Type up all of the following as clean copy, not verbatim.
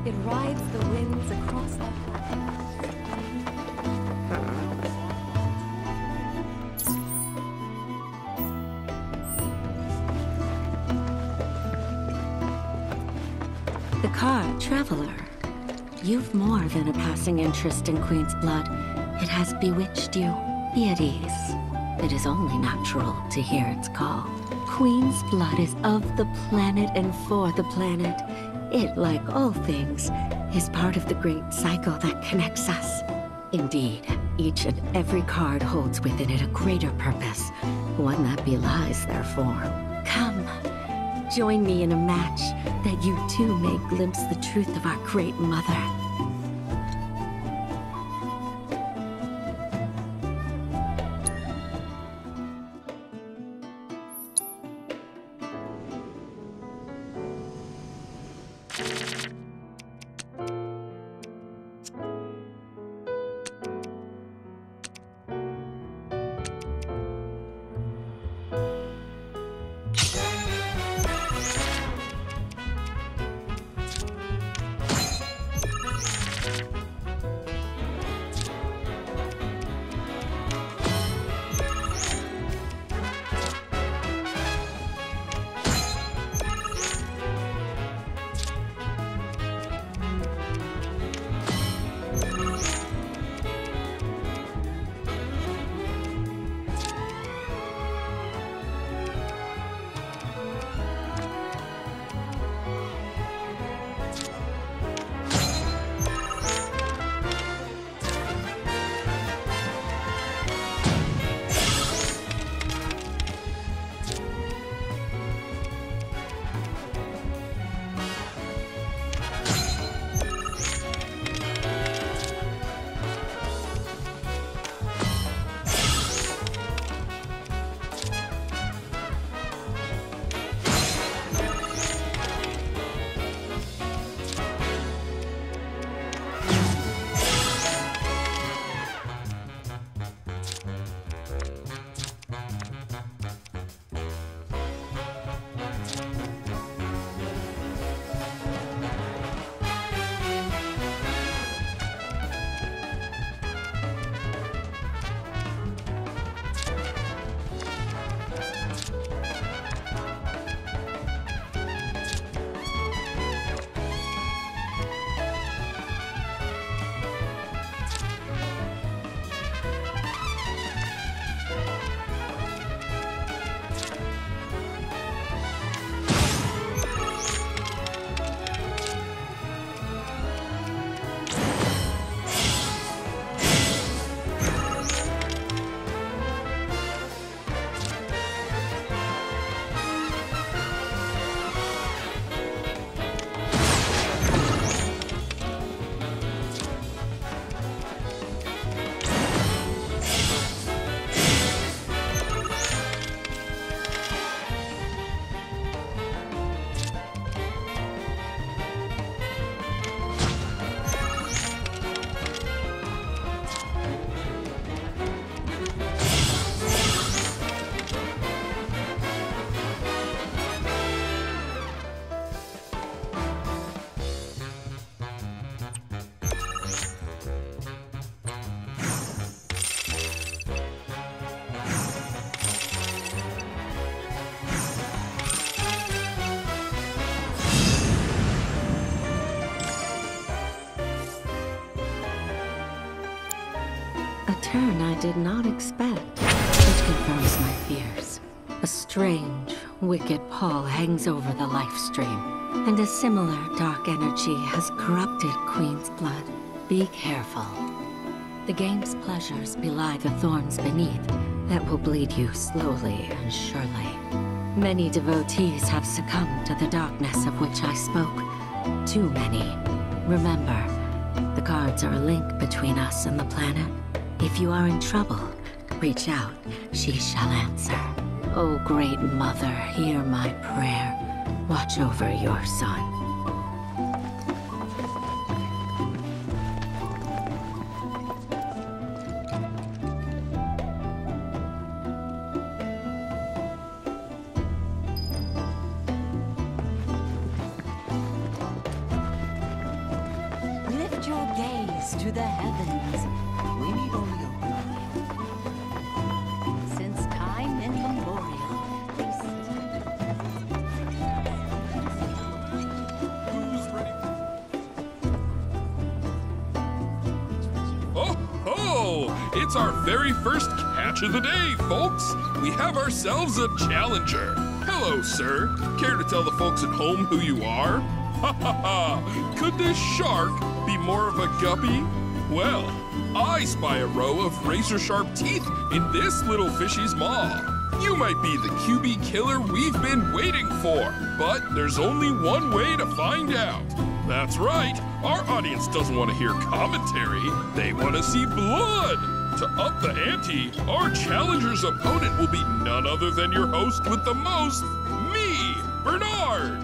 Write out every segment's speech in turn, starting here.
It rides the winds across the The card, Traveler. You've more than a passing interest in Queen's blood. It has bewitched you. Be at ease. It is only natural to hear its call. Queen's blood is of the planet and for the planet. It, like all things, is part of the great cycle that connects us. Indeed, each and every card holds within it a greater purpose, one that belies their form. Come, join me in a match that you too may glimpse the truth of our great mother. Turn I did not expect, which confirms my fears. A strange, wicked pall hangs over the life stream, and a similar dark energy has corrupted Queen's blood. Be careful. The game's pleasures belie the thorns beneath that will bleed you slowly and surely. Many devotees have succumbed to the darkness of which I spoke. Too many. Remember, the cards are a link between us and the planet. If you are in trouble, reach out, she shall answer. O great mother, hear my prayer. Watch over your son. praise to the heavens. We need only open our hands. Since time immemorial, these Oh, it's our very first catch of the day, folks. We have ourselves a challenger. Hello, sir. Care to tell the folks at home who you are? Ha ha ha! Could this shark be more of a guppy? Well, I spy a row of razor-sharp teeth in this little fishy's maw. You might be the QB killer we've been waiting for, but there's only one way to find out. That's right, our audience doesn't want to hear commentary, they want to see blood. To up the ante, our challenger's opponent will be none other than your host with the most, me, Bernard.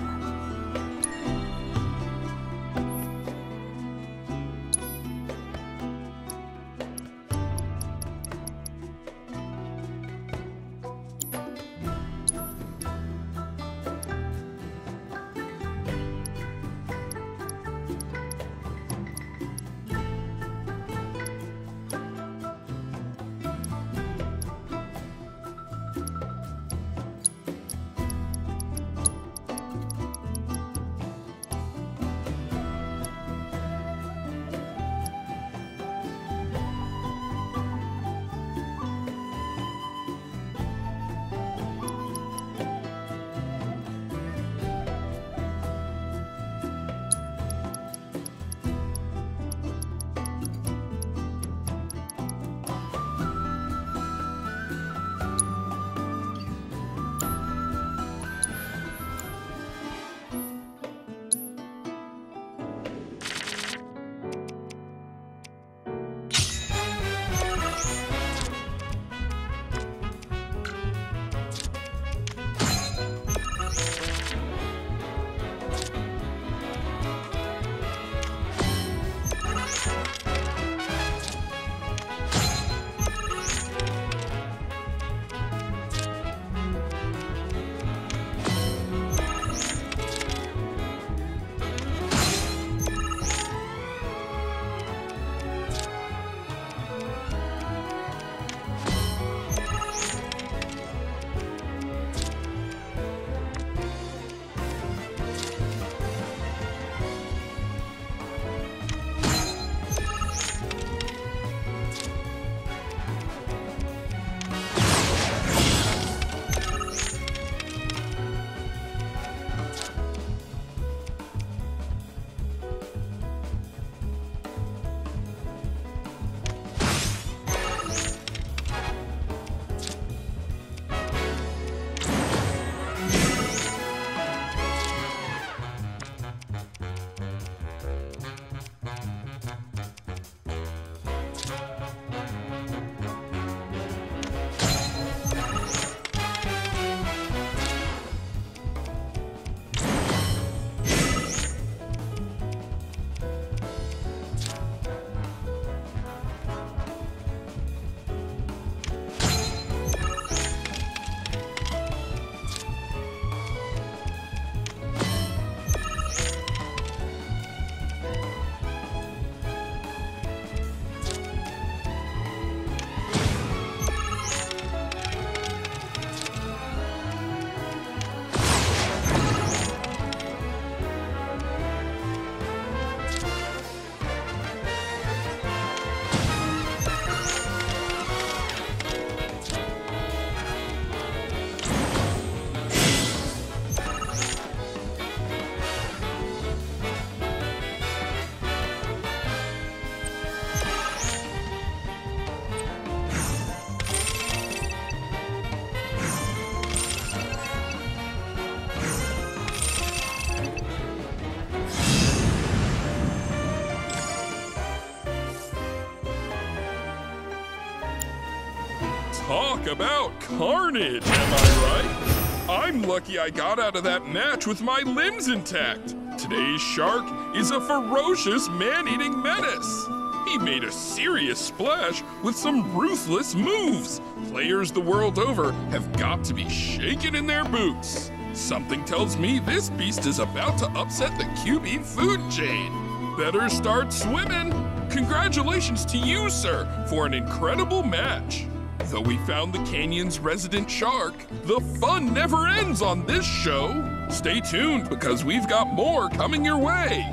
Talk about carnage, am I right? I'm lucky I got out of that match with my limbs intact. Today's shark is a ferocious man-eating menace. He made a serious splash with some ruthless moves. Players the world over have got to be shaken in their boots. Something tells me this beast is about to upset the QB food chain. Better start swimming. Congratulations to you, sir, for an incredible match. Though we found the canyon's resident shark, the fun never ends on this show. Stay tuned because we've got more coming your way.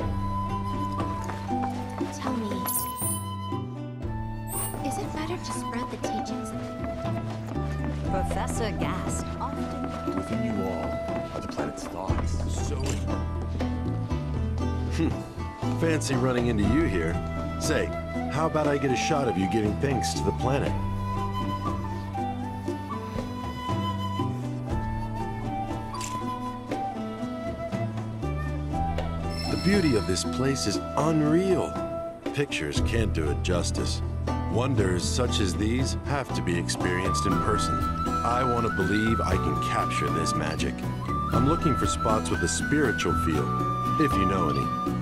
Tell me, is it better to spread the teachings? Professor Gast often Within you all, the planet's thoughts. So Fancy running into you here. Say, how about I get a shot of you giving thanks to the planet? The beauty of this place is unreal. Pictures can't do it justice. Wonders such as these have to be experienced in person. I want to believe I can capture this magic. I'm looking for spots with a spiritual feel, if you know any.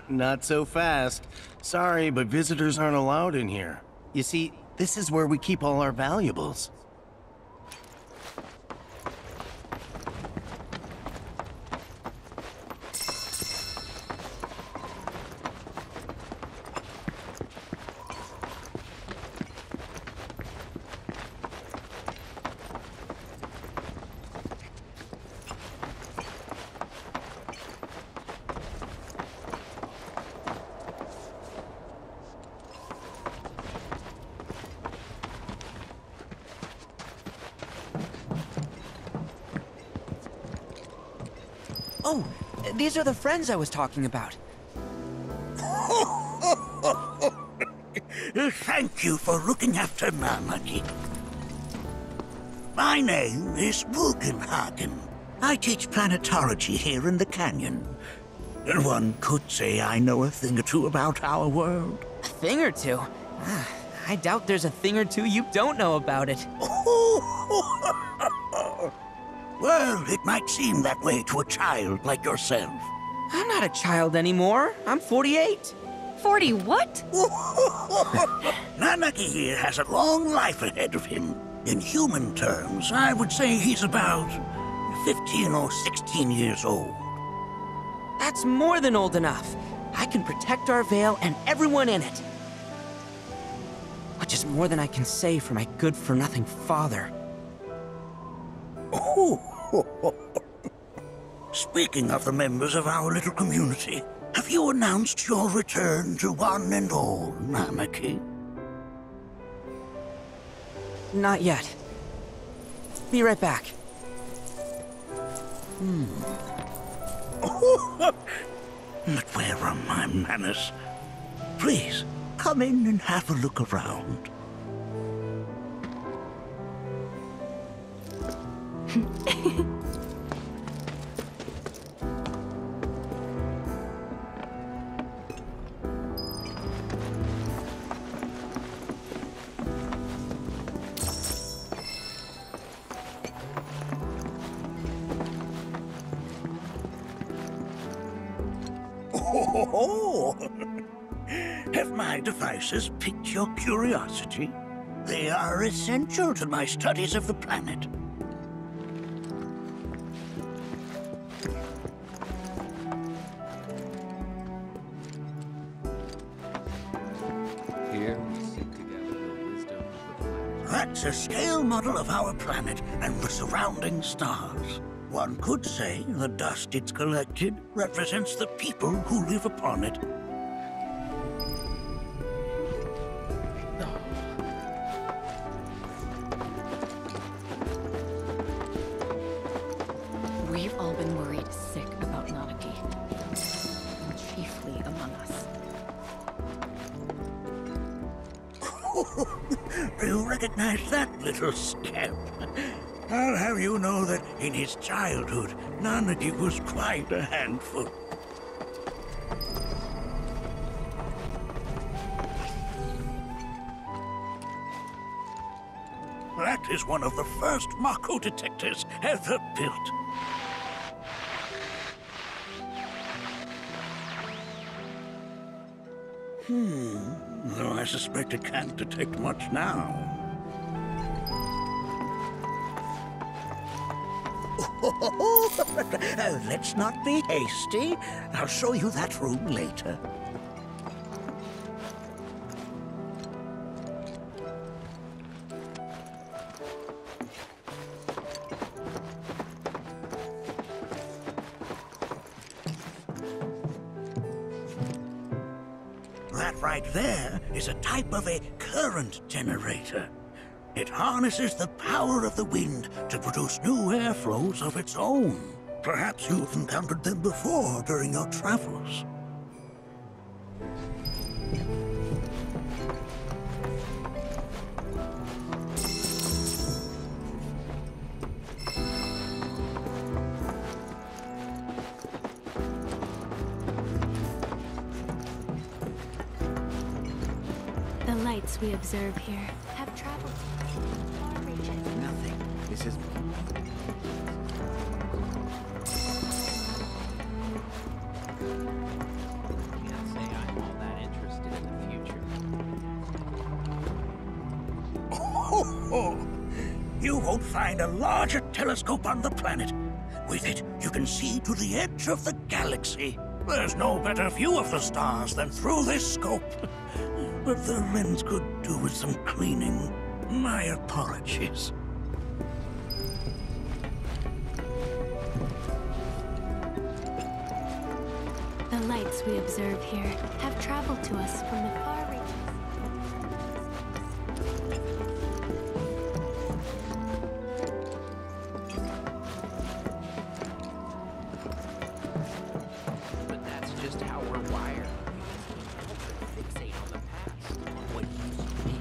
Not so fast. Sorry, but visitors aren't allowed in here. You see, this is where we keep all our valuables. Oh, these are the friends I was talking about. Thank you for looking after Namaki. My name is Bugenhagen. I teach planetology here in the canyon. One could say I know a thing or two about our world. A thing or two? I doubt there's a thing or two you don't know about it. Well, it might seem that way to a child like yourself. I'm not a child anymore. I'm 48. 40 what? Namaki here has a long life ahead of him. In human terms, I would say he's about 15 or 16 years old. That's more than old enough. I can protect our Vale and everyone in it. Which is more than I can say for my good-for-nothing father. Speaking of the members of our little community, have you announced your return to one and all, Namaki? Not yet. Be right back. But where are my manners? Please, come in and have a look around. Have my devices piqued your curiosity? They are essential to my studies of the planet. Here we seek together the wisdom of the planet. That's a scale model of our planet and the surrounding stars. One could say the dust it's collected represents the people who live upon it. We've all been worried sick about Nanaki. You recognize that little scamp? I'll have you know that in his childhood, Nanaki was quite a handful. That is one of the first Mako detectors ever built. Though I suspect it can't detect much now. Let's not be hasty. I'll show you that room later. That right there is a type of a current generator. It harnesses the power of the wind to produce new airflows of its own. Perhaps you've encountered them before during your travels. The lights we observe here have traveled far reaches. Nothing. This is... Can't say I'm all that interested in the future. You won't find a larger telescope on the planet. With it, you can see to the edge of the galaxy. There's no better view of the stars than through this scope. But the lens could do with some cleaning. My apologies. The lights we observe here have traveled to us from the far reaches. But that's just how we're wired. We fixate on the past, on what used to be.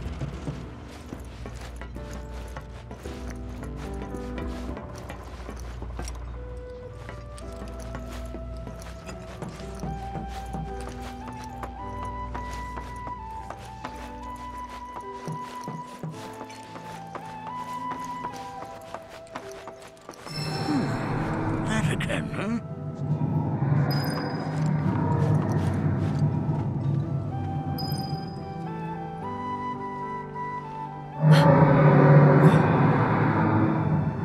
That again, huh?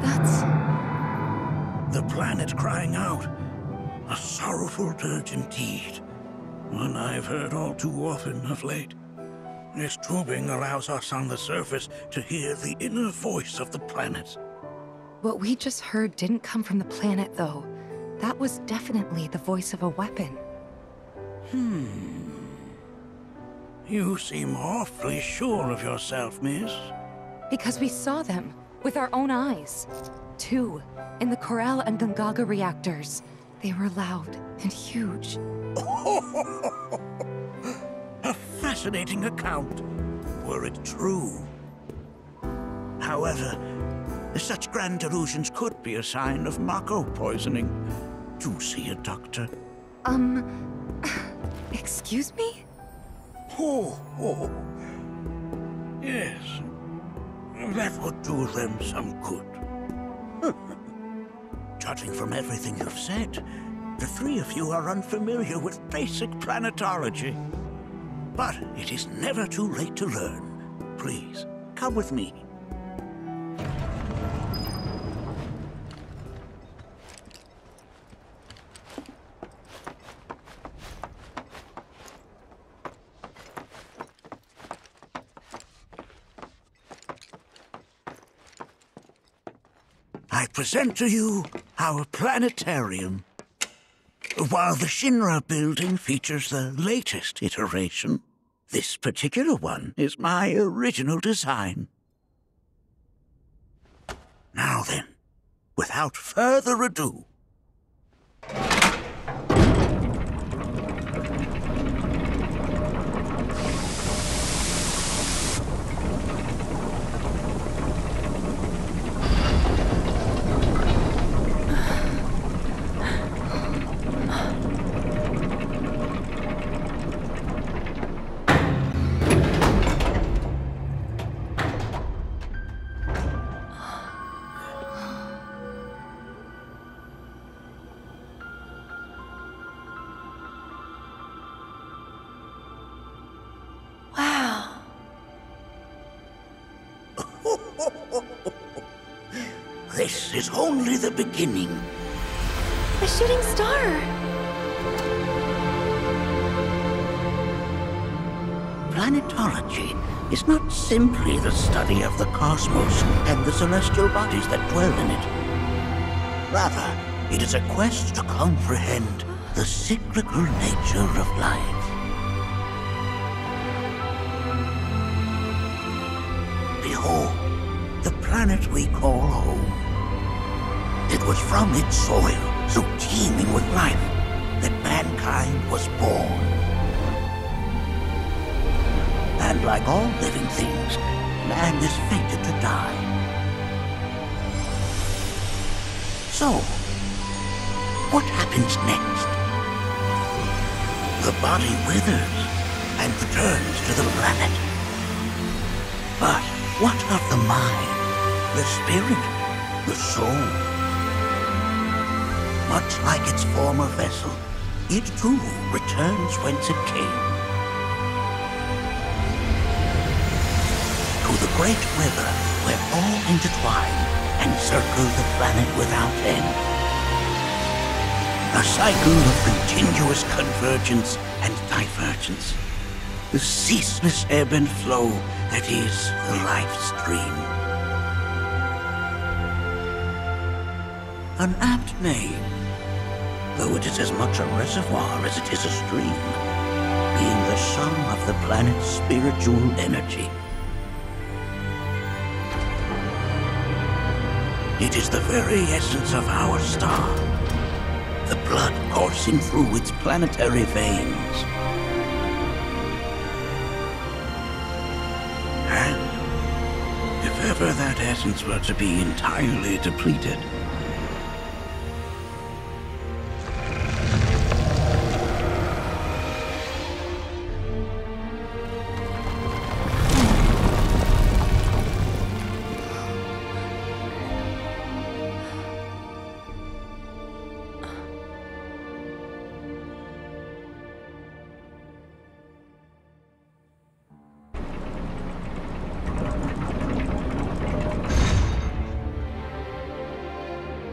That's... The planet crying out. A sorrowful dirge indeed. One I've heard all too often of late. This tubing allows us on the surface to hear the inner voice of the planet. What we just heard didn't come from the planet, though. That was definitely the voice of a weapon. You seem awfully sure of yourself, miss. Because we saw them, with our own eyes. Two, in the Corel and Gungaga reactors. They were loud and huge. A fascinating account, were it true. However, such grand delusions could be a sign of Mako poisoning. Do see a doctor. Excuse me? Oh. Yes. That would do them some good. Judging from everything you've said, the three of you are unfamiliar with basic planetology. But it is never too late to learn. Please, come with me. I present to you our planetarium. While the Shinra building features the latest iteration, this particular one is my original design. Now then, without further ado, This is only the beginning. A shooting star! Planetology is not simply the study of the cosmos and the celestial bodies that dwell in it. Rather, it is a quest to comprehend the cyclical nature of life. Behold, the planet we call home. It was from its soil, so teeming with life, that mankind was born. And like all living things, man is fated to die. So, what happens next? The body withers and returns to the planet. But what of the mind, the spirit, the soul? Much like its former vessel, it too returns whence it came. To the great river where all intertwine and circle the planet without end. A cycle of continuous convergence and divergence. The ceaseless ebb and flow that is the life stream. An apt name, though it is as much a reservoir as it is a stream, being the sum of the planet's spiritual energy. It is the very essence of our star, the blood coursing through its planetary veins. And if ever that essence were to be entirely depleted,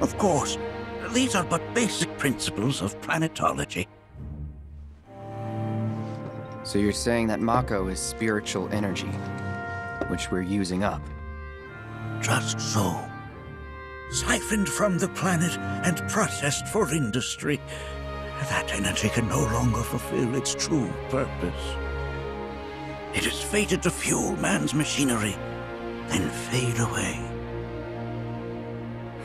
of course, these are but basic principles of planetology. So you're saying that Mako is spiritual energy, which we're using up? Just so. Siphoned from the planet and processed for industry, that energy can no longer fulfill its true purpose. It is fated to fuel man's machinery, then fade away.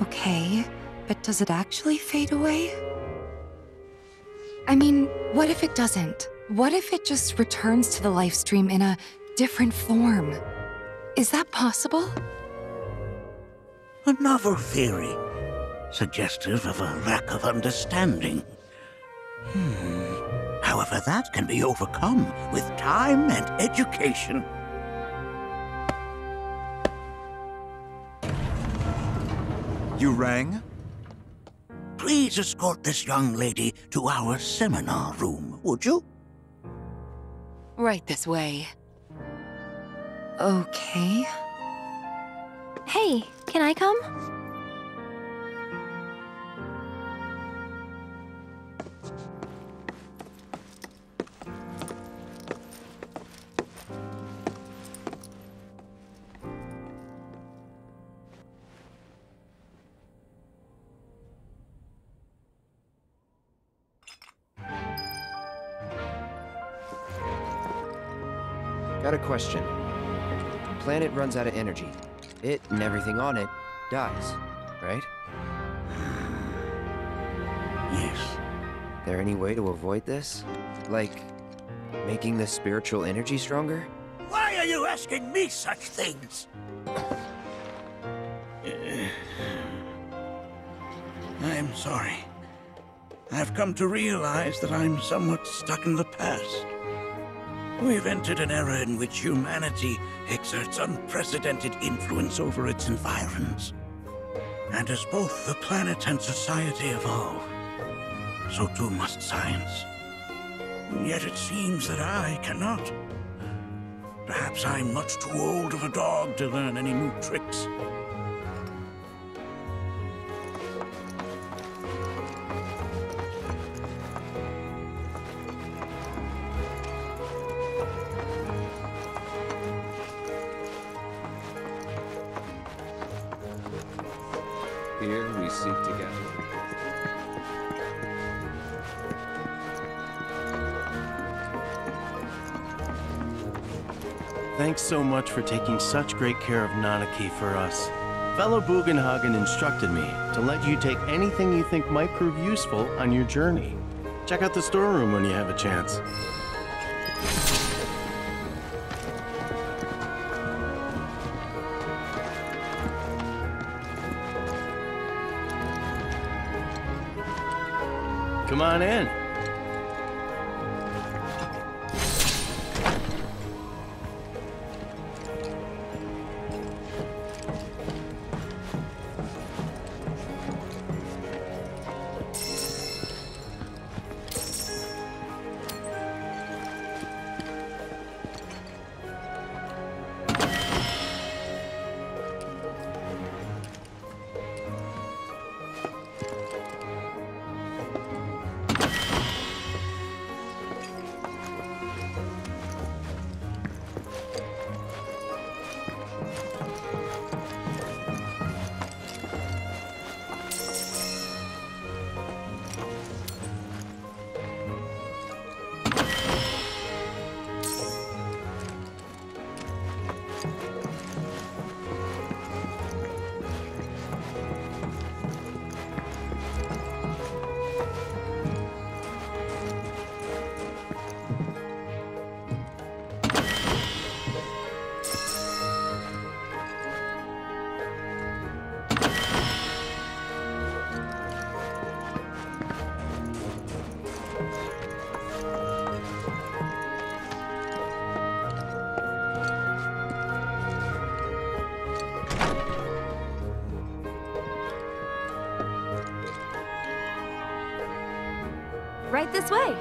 Okay, but does it actually fade away? I mean, what if it doesn't? What if it just returns to the life stream in a different form? Is that possible? A novel theory, suggestive of a lack of understanding. However, that can be overcome with time and education. You rang? Please escort this young lady to our seminar room, would you? Right this way. Okay. Hey, can I come? Got a question. Planet runs out of energy. It and everything on it dies, right? Yes. There any way to avoid this? Like, making the spiritual energy stronger? Why are you asking me such things? I'm sorry. I've come to realize that I'm somewhat stuck in the past. We've entered an era in which humanity exerts unprecedented influence over its environs. And as both the planet and society evolve, so too must science. Yet it seems that I cannot. Perhaps I'm much too old of a dog to learn any new tricks. Here we seek together. Thanks so much for taking such great care of Nanaki for us. Fellow Bugenhagen instructed me to let you take anything you think might prove useful on your journey. Check out the storeroom when you have a chance. Come on in. Right this way.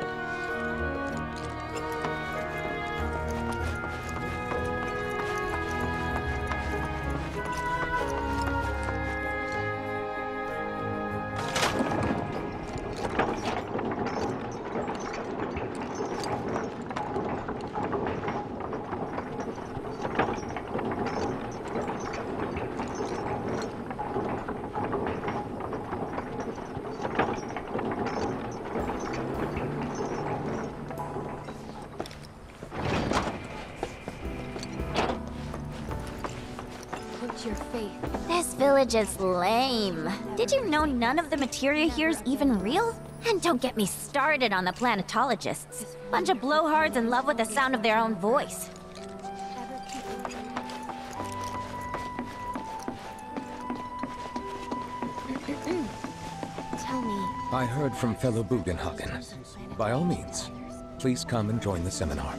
Your faith. This village is lame. Did you know none of the materia here is even real? And don't get me started on the planetologists. Bunch of blowhards in love with the sound of their own voice. Tell me. I heard from fellow Bugenhagen. By all means, please come and join the seminar.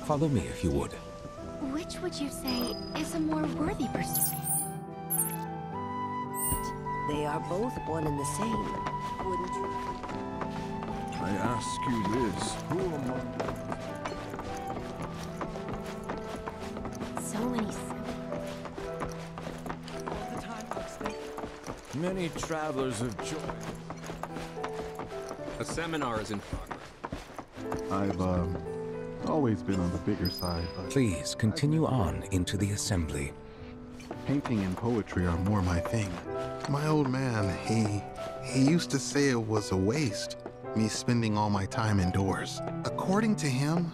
Follow me if you would. Which would you say is a more worthy pursuit? They are both one and the same, wouldn't you? I ask you this, who among So many Many travelers have joined. A seminar is in progress. I've always been on the bigger side, but Please continue on into the assembly. painting and poetry are more my thing. My old man, he used to say it was a waste, me spending all my time indoors. According to him,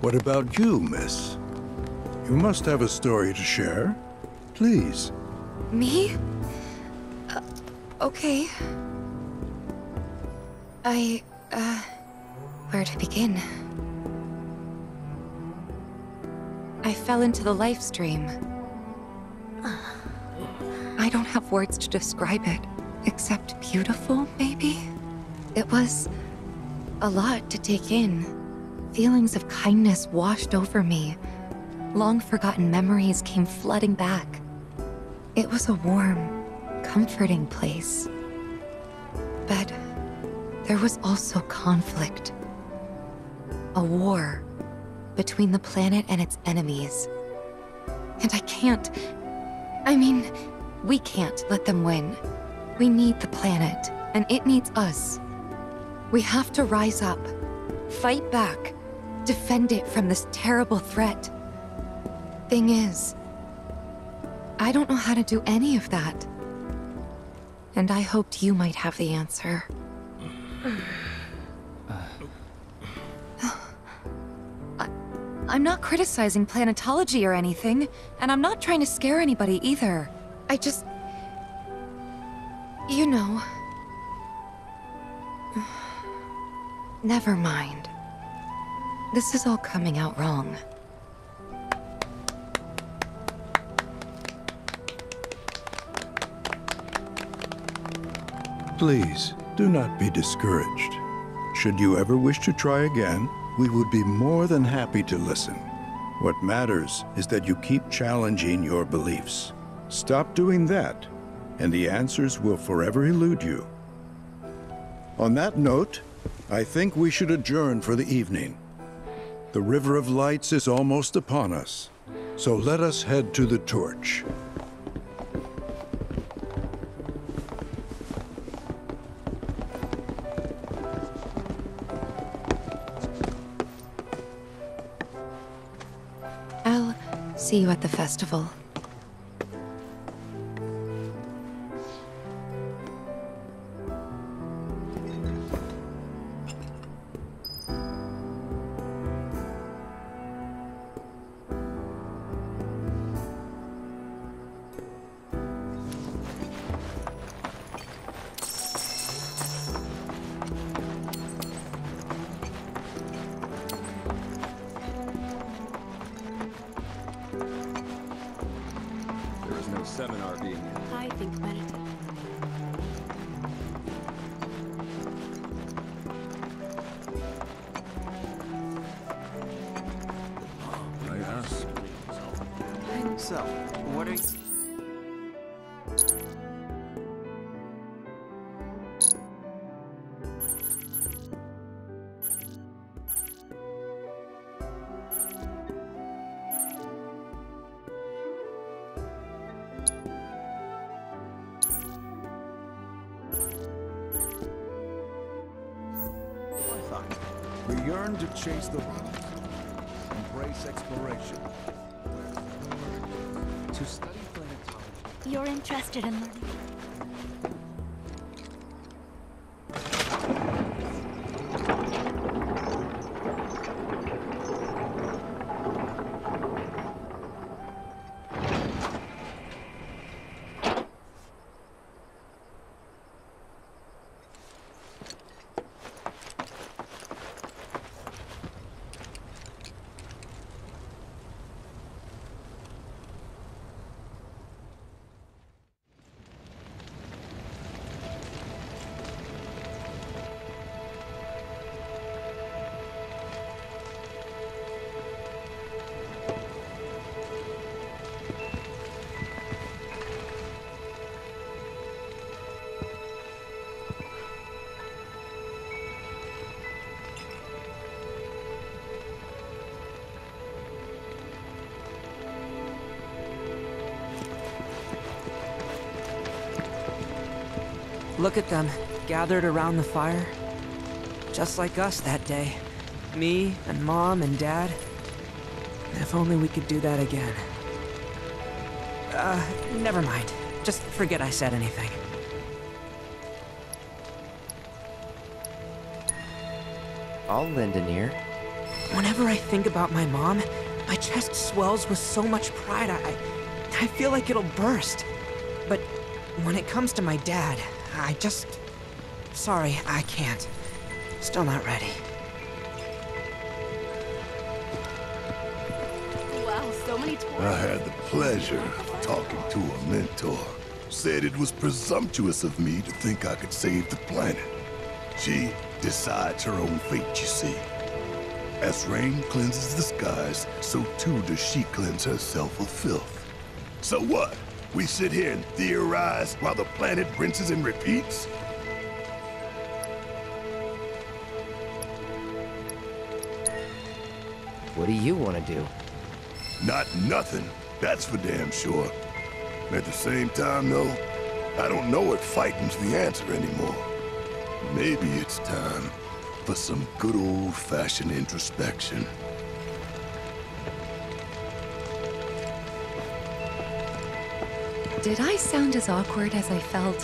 What about you, miss? You must have a story to share. Please. Me? Okay. Where to begin? I fell into the life stream. I don't have words to describe it, except beautiful, maybe? It was a lot to take in. Feelings of kindness washed over me. Long-forgotten memories came flooding back. It was a warm, comforting place. But there was also conflict. A war between the planet and its enemies. And we can't let them win. We need the planet, and it needs us. We have to rise up, fight back, defend it from this terrible threat. Thing is, I don't know how to do any of that. And I hoped you might have the answer. I'm not criticizing planetology or anything, and I'm not trying to scare anybody either. I just... You know... Never mind. This is all coming out wrong. Please, do not be discouraged. Should you ever wish to try again, we would be more than happy to listen. What matters is that you keep challenging your beliefs. Stop doing that, and the answers will forever elude you. On that note, I think we should adjourn for the evening. The River of Lights is almost upon us, so let us head to the torch. I'll see you at the festival. Seminar being held. I think meditate. I ask. So, what are you... We yearn to chase the world, embrace exploration. To study planetology. You're interested in learning. Look at them, gathered around the fire. Just like us that day. Me and Mom and Dad. If only we could do that again. Never mind. Just forget I said anything. I'll lend an ear. Whenever I think about my mom, my chest swells with so much pride, I feel like it'll burst. But when it comes to my dad, I just... Sorry, I can't. Still not ready. Wow, so many toys. I had the pleasure of talking to a mentor. Said it was presumptuous of me to think I could save the planet. She decides her own fate, you see. As rain cleanses the skies, so too does she cleanse herself of filth. So what? We sit here and theorize while the planet rinses and repeats? What do you want to do? Not nothing, that's for damn sure. At the same time, though, I don't know if fighting's the answer anymore. Maybe it's time for some good old-fashioned introspection. Did I sound as awkward as I felt?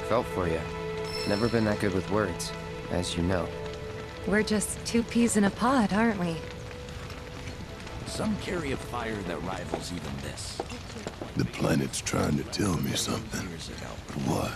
Felt for you. Never been that good with words, as you know. We're just two peas in a pod, aren't we? Some carry a fire that rivals even this. The planet's trying to tell me something. But what?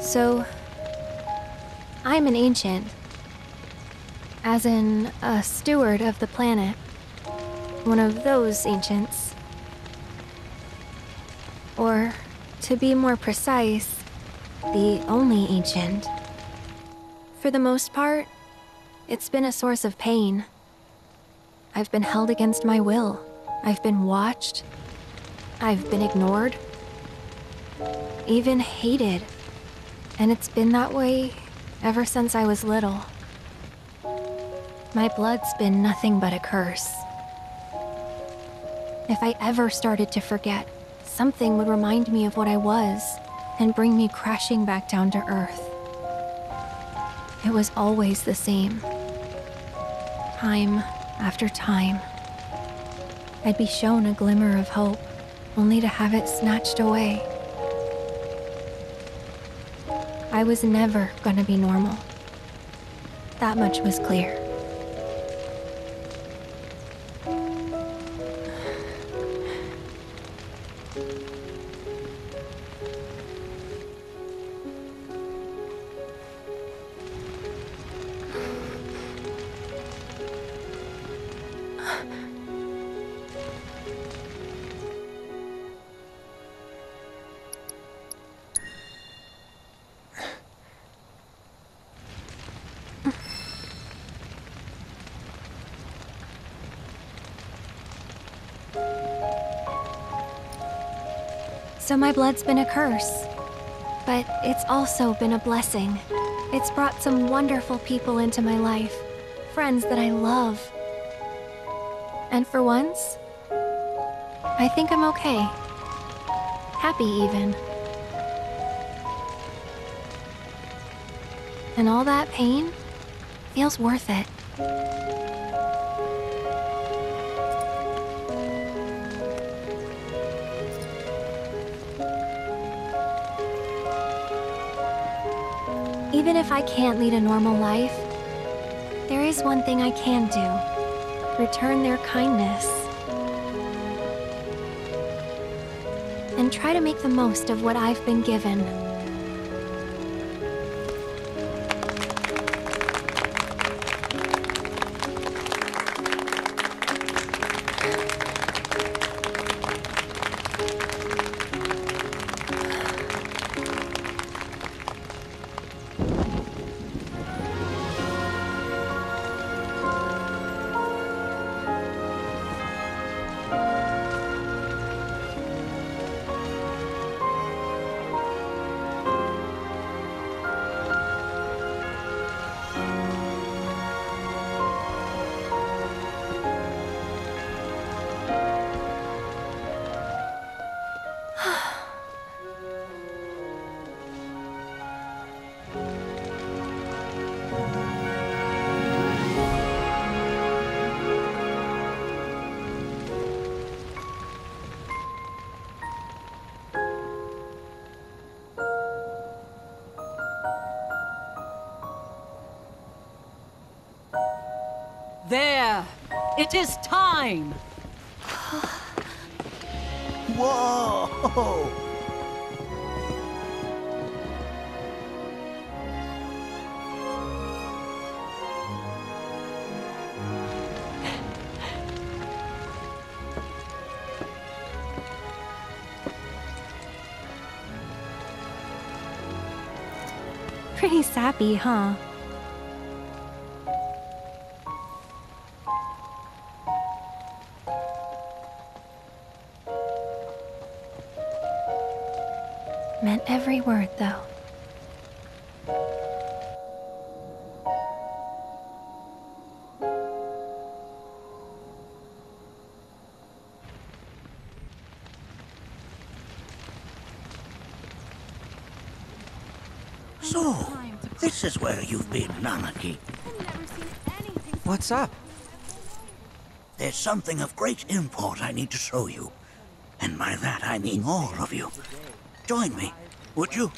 So, I'm an ancient. As in, a steward of the planet. One of those ancients. Or, to be more precise, the only ancient. For the most part, it's been a source of pain. I've been held against my will. I've been watched. I've been ignored. Even hated. And it's been that way ever since I was little. My blood's been nothing but a curse. If I ever started to forget, something would remind me of what I was and bring me crashing back down to Earth. It was always the same. Time after time. I'd be shown a glimmer of hope, only to have it snatched away. I was never gonna be normal. That much was clear. So my blood's been a curse, but it's also been a blessing. It's brought some wonderful people into my life, friends that I love. And for once, I think I'm okay. Happy even. And all that pain feels worth it. Even if I can't lead a normal life, there is one thing I can do. Return their kindness. And try to make the most of what I've been given. There! It is time! Whoa! pretty sappy, huh? Meant every word, though. So, this is where you've been, Nanaki. What's up? There's something of great import I need to show you. And by that I mean all of you. Join me, would you?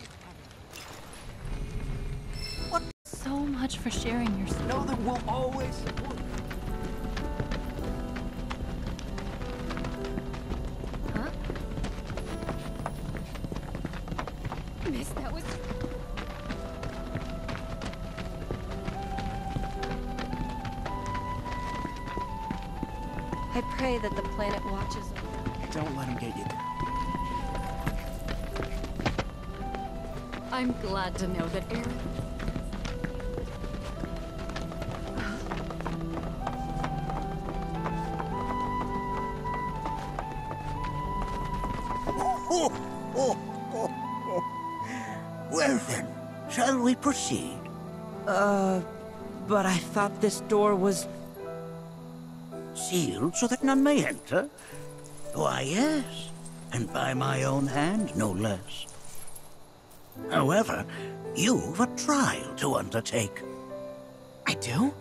What? So much for sharing your story. Know that we'll always support you. Huh? Miss, that was... I pray that the planet watches over. Don't let him get you. I'm glad to know that Erin... Well then, shall we proceed? But I thought this door was... sealed so that none may enter? Why, yes, and by my own hand, no less. However, you've a trial to undertake. I do?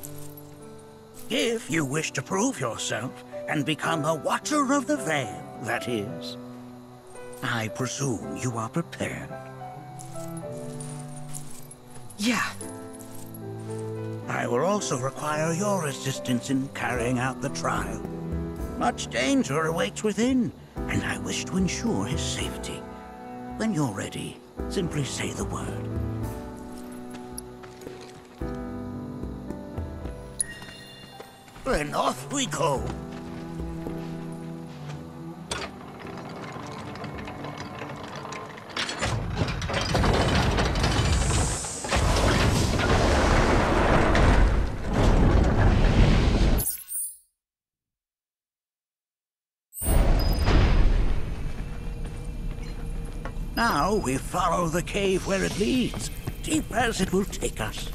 If you wish to prove yourself and become a Watcher of the Veil, that is. I presume you are prepared. Yeah. I will also require your assistance in carrying out the trial. Much danger awaits within, and I wish to ensure his safety. When you're ready, simply say the word. Then off we go. Now we follow the cave where it leads, deep as it will take us.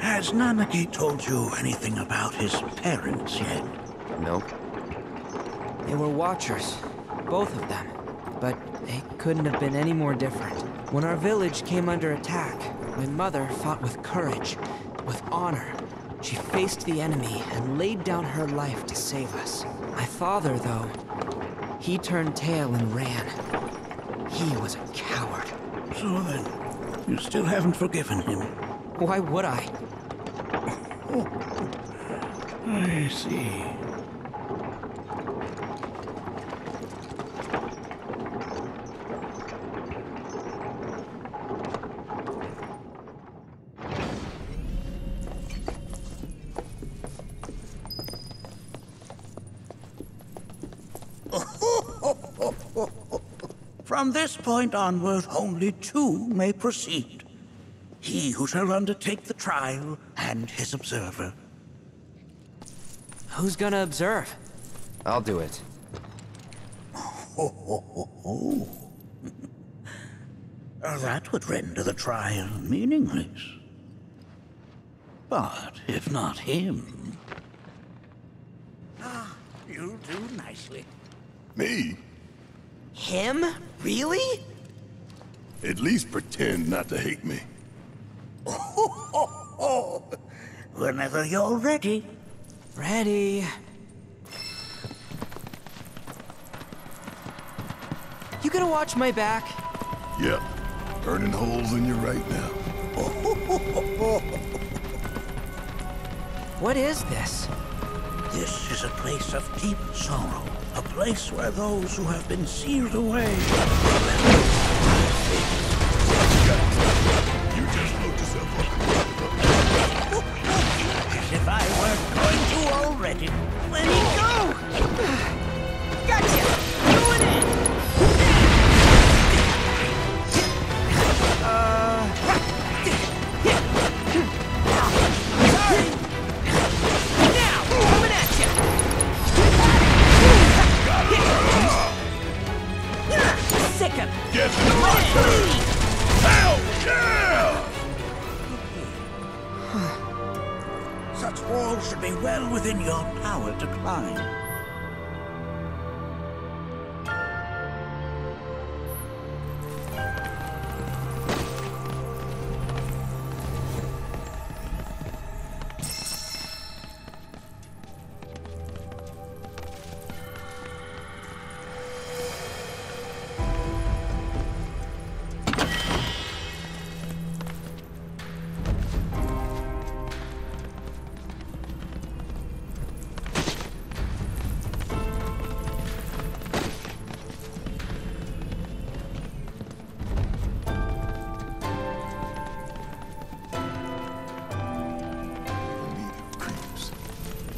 Has Nanaki told you anything about his parents yet? Nope. They were Watchers, both of them. But they couldn't have been any more different. When our village came under attack, my mother fought with courage, with honor. She faced the enemy and laid down her life to save us. My father, though, he turned tail and ran. He was a coward. So then, you still haven't forgiven him? Why would I? Oh, I see. From this point onward, only two may proceed. He who shall undertake the trial, and his observer. Who's gonna observe? I'll do it. That would render the trial meaningless. But if not him... Ah, you'll do nicely. Me? Him? Really? At least pretend not to hate me. Whenever you're ready. Ready. You gonna watch my back? Yep. Burning holes in you right now. What is this? This is a place of deep sorrow. A place where those who have been sealed away. You just looked yourself up. As if I weren't going to already. Let me go! Gotcha! Going in! Sorry! Now, coming at ya! Sick of it! Get to the monster! Hell yeah! Such walls should be well within your power to climb.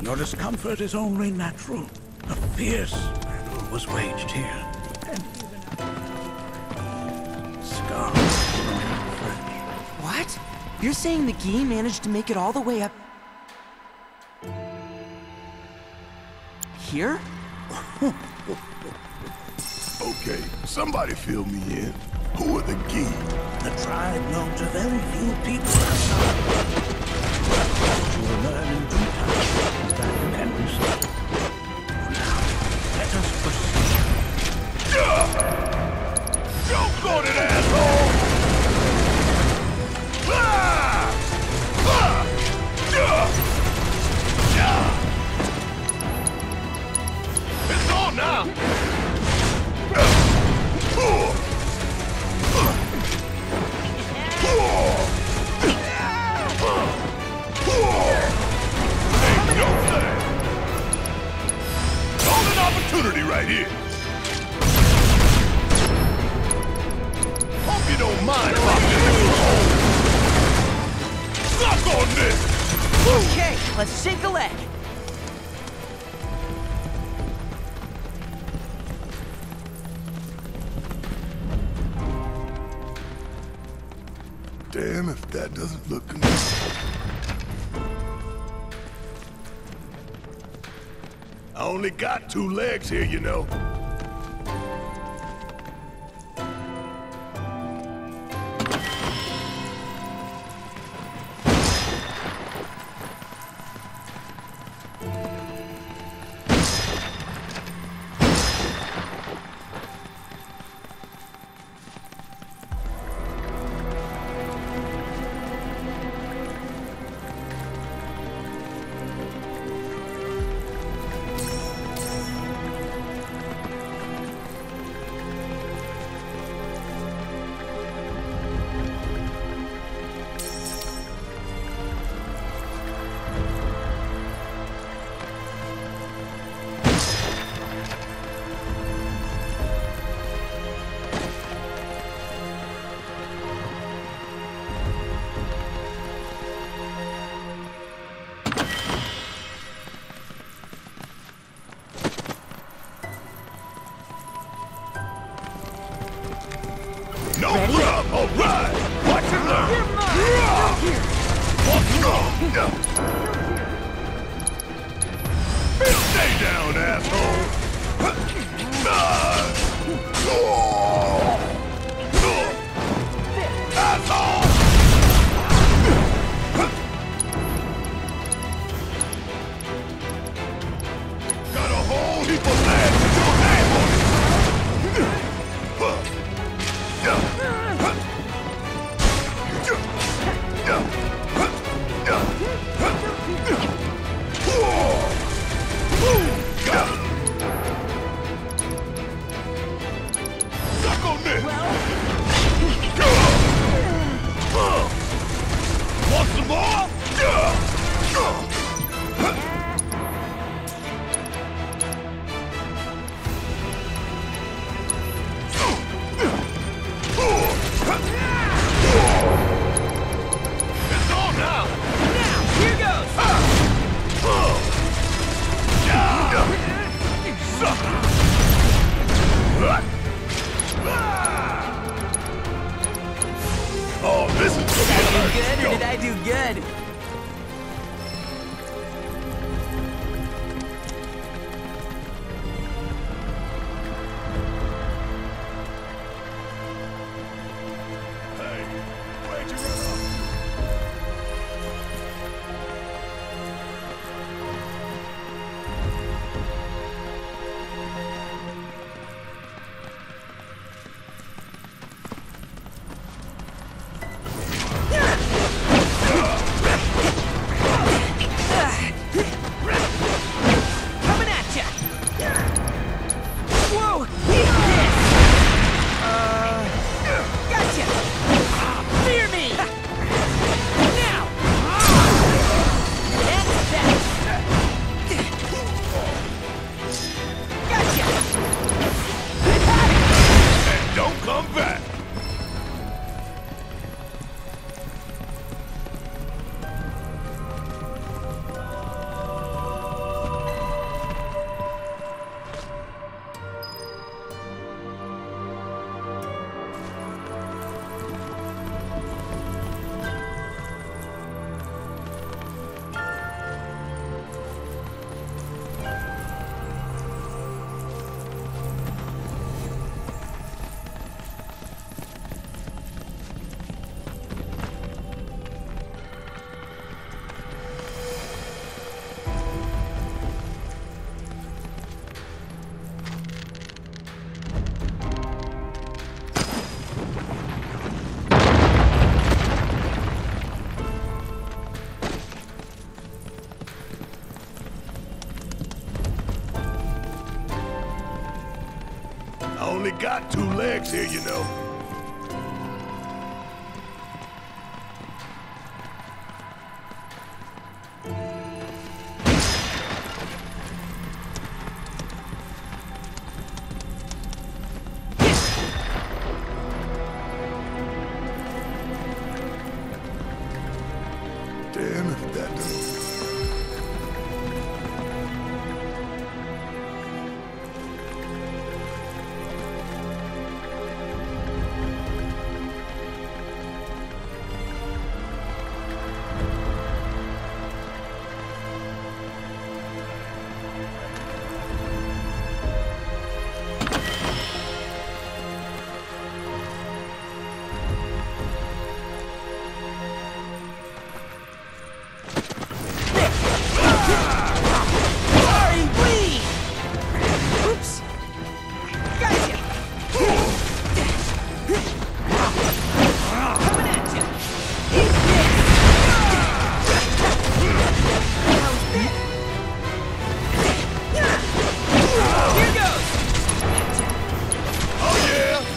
Your discomfort is only natural. A fierce battle was waged here. And scars from your flesh. What? You're saying the Gi managed to make it all the way up... here? Okay, somebody fill me in. Who are the Gi? The tribe known to very few people outside. You will learn in due time that you can do so. Now, let us proceed. Joke on it, asshole! It's on now! Golden opportunity right here. Hope you don't mind if I suck on this. Okay, let's sink a leg. Damn if that doesn't look convincing. I only got 2 legs here, you know. only got 2 legs here, you know. Damn if that doesn't.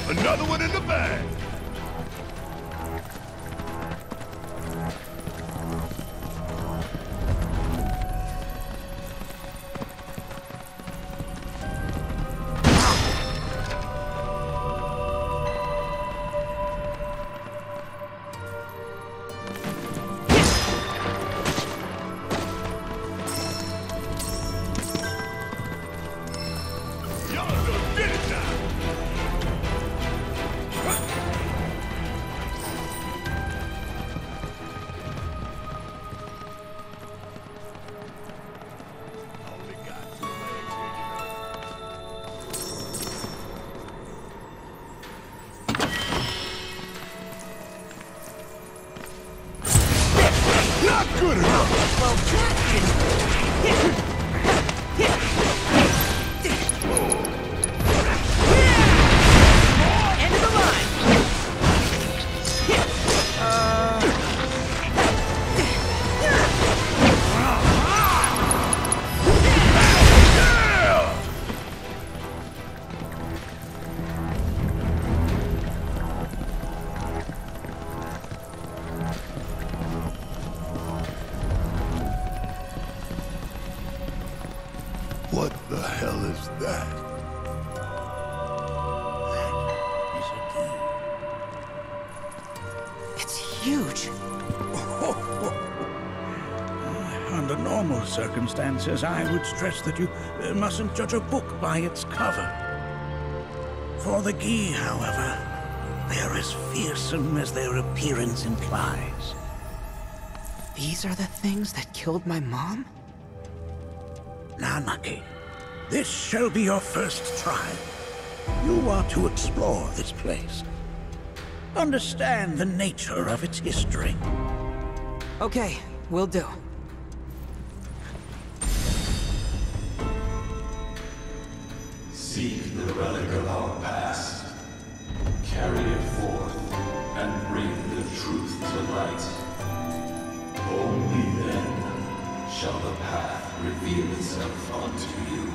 Another one in the bag. Good enough. Well, end of the line. What the hell is that? It's huge. Under normal circumstances, I would stress that you mustn't judge a book by its cover. For the Gi, however, they're as fearsome as their appearance implies. These are the things that killed my mom? Now, Nucky, this shall be your first trial. You are to explore this place. Understand the nature of its history. Okay, will do. Seek the relic of our past. Carry it forth and bring the truth to light. Only then shall the path reveal itself unto you.